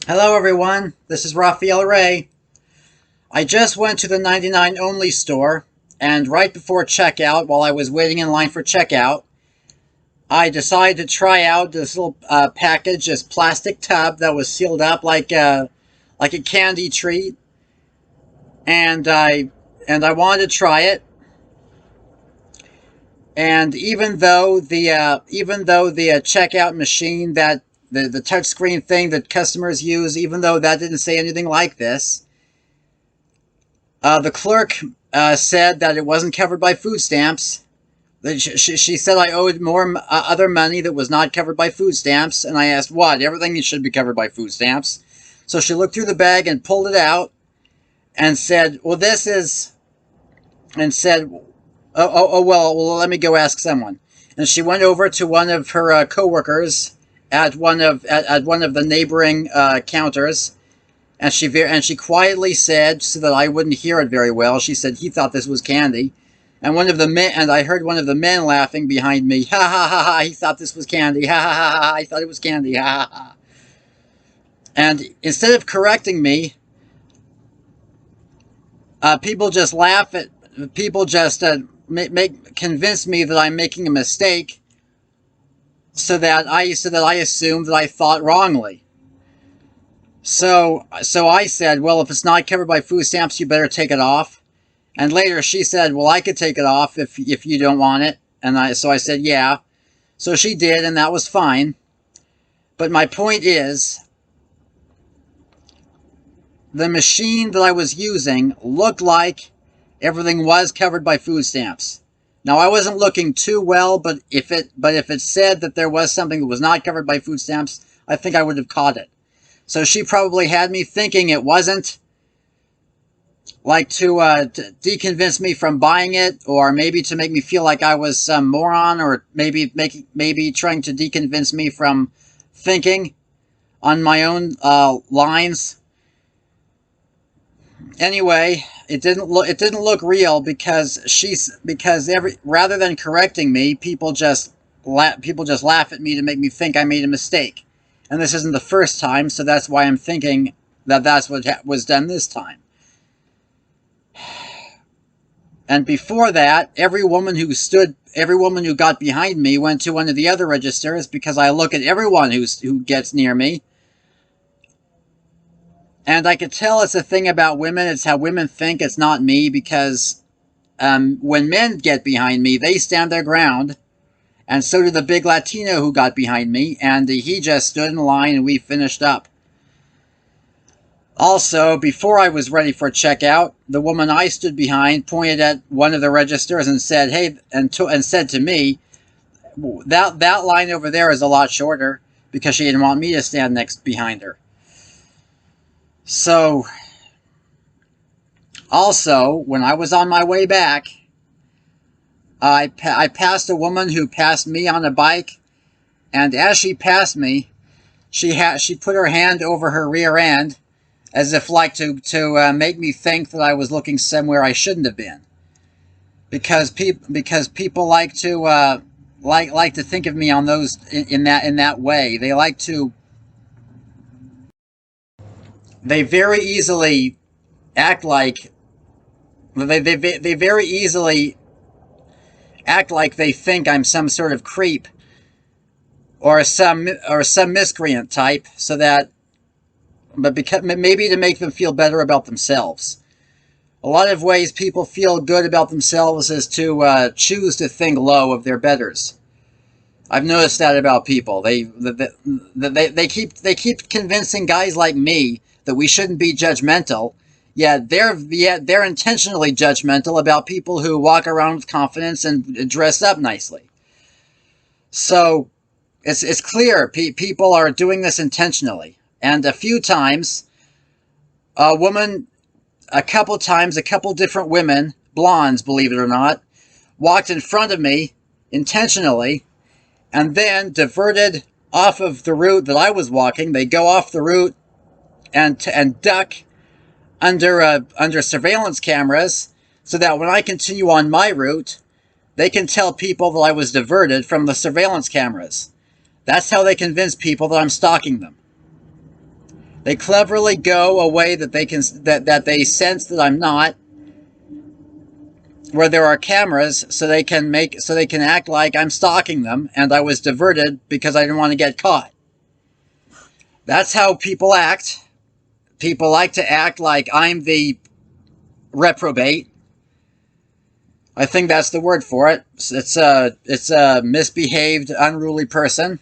Hello everyone, this is Raphael Ray. I just went to the 99 Only store, and right before checkout, while I was waiting in line for checkout, I decided to try out this little package, this plastic tub that was sealed up like a candy treat, and I wanted to try it. And even though the checkout machine that the touchscreen thing that customers use, even though that didn't say anything like this, the clerk said that it wasn't covered by food stamps. She said I owed more other money that was not covered by food stamps, and I asked what. Everything should be covered by food stamps. So she looked through the bag and pulled it out and said, "Well, this is," and said, well, let me go ask someone." And she went over to one of her coworkers at one of the neighboring counters, and she quietly said, so that I wouldn't hear it very well, she said he thought this was candy. And I heard one of the men laughing behind me. Ha ha ha ha! He thought this was candy. Ha ha ha ha! I thought it was candy. Ha ha ha! And instead of correcting me, people just laugh at people just convince me that I'm making a mistake, so that I assumed that I thought wrongly. So I said, well, if it's not covered by food stamps, you better take it off. And later she said, well, I could take it off if you don't want it. And I said, yeah. So she did, and that was fine. But my point is, the machine that I was using looked like everything was covered by food stamps. Now, I wasn't looking too well, but if it said that there was something that was not covered by food stamps, I think I would have caught it. So she probably had me thinking it wasn't, like to deconvince me from buying it, or maybe to make me feel like I was some moron, or maybe trying to deconvince me from thinking on my own lines. Anyway, it didn't look real, because rather than correcting me, people just laugh at me to make me think I made a mistake. And this isn't the first time, so that's why I'm thinking that that's what was done this time. And before that, every woman who got behind me went to one of the other registers, because I look at everyone who gets near me. And I could tell it's a thing about women. It's how women think. It's not me, because when men get behind me, they stand their ground. And so did the big Latino who got behind me, and he just stood in line and we finished up. Also, before I was ready for checkout, the woman I stood behind pointed at one of the registers and said, "Hey," and said to me, that line over there is a lot shorter," because she didn't want me to stand next behind her. So, also, when I was on my way back, I passed a woman who passed me on a bike, and as she passed me, she put her hand over her rear end, as if like to make me think that I was looking somewhere I shouldn't have been, because people like to think of me on those in that way. They very easily act like they very easily act like they think I'm some sort of creep, or some miscreant type, so that, but because maybe to make them feel better about themselves. A lot of ways people feel good about themselves is to choose to think low of their betters. I've noticed that about people. They keep convincing guys like me that we shouldn't be judgmental. Yet they're intentionally judgmental about people who walk around with confidence and dress up nicely. So it's clear people are doing this intentionally. And a few times, a couple times, a couple different women, blondes, believe it or not, walked in front of me intentionally, and then diverted off of the route that I was walking. They go off the route and duck under surveillance cameras, so that when I continue on my route, they can tell people that I was diverted from the surveillance cameras. That's how they convince people that I'm stalking them. They cleverly go a way that they can that they sense that I'm not, where there are cameras, so they can act like I'm stalking them and I was diverted because I didn't want to get caught. That's how people act. People like to act like I'm the reprobate. I think that's the word for it. It's a misbehaved, unruly person.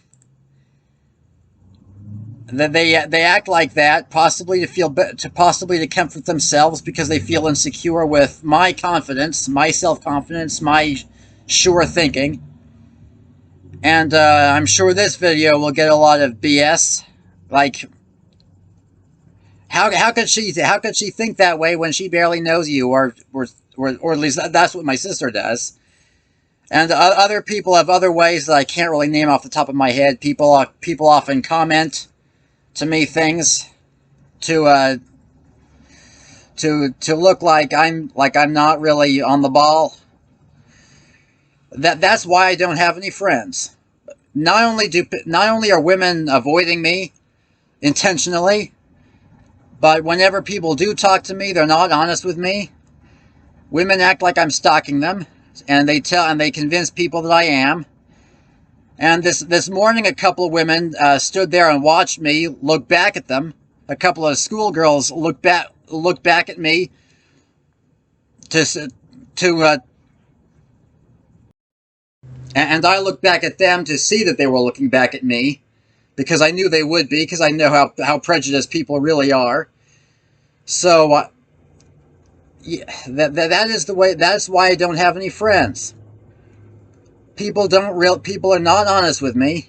They act like that, possibly to comfort themselves because they feel insecure with my confidence, my self-confidence, my sure thinking. And I'm sure this video will get a lot of BS. Like, how could she think that way when she barely knows you, or at least that's what my sister does. And other people have other ways that I can't really name off the top of my head. People often comment to me things to look like I'm not really on the ball. That's why I don't have any friends. Not only are women avoiding me intentionally, but whenever people do talk to me, they're not honest with me. Women act like I'm stalking them, and they convince people that I am. And this morning, a couple of women stood there and watched me look back at them. A couple of schoolgirls looked back at me and I looked back at them to see that they were looking back at me, because I knew they would be, because I know how prejudiced people really are. So yeah, that is the way. That's why I don't have any friends. People are not honest with me.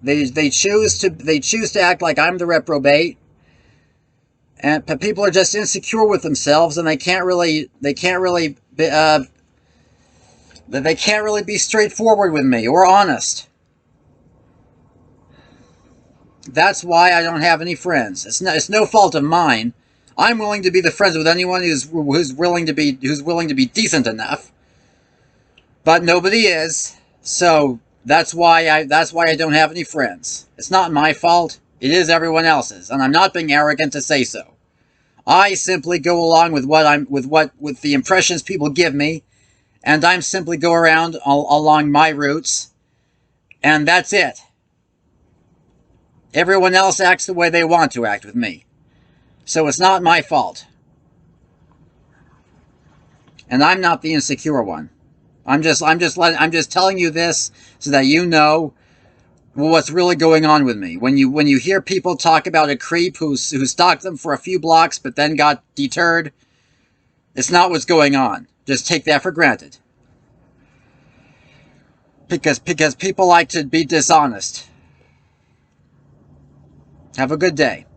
They choose to act like I'm the reprobate, and people are just insecure with themselves, and they can't really be straightforward with me or honest. That's why I don't have any friends. It's no fault of mine. I'm willing to be the friends with anyone who's willing to be decent enough, but nobody is. So that's why I don't have any friends. It's not my fault. It is everyone else's, and I'm not being arrogant to say so. I simply go along with with the impressions people give me, and I'm simply go around along my routes, and that's it. Everyone else acts the way they want to act with me. So it's not my fault. And I'm not the insecure one. I'm just telling you this so that you know what's really going on with me. When you hear people talk about a creep who stalked them for a few blocks but then got deterred, it's not what's going on. Just take that for granted. Because people like to be dishonest. Have a good day.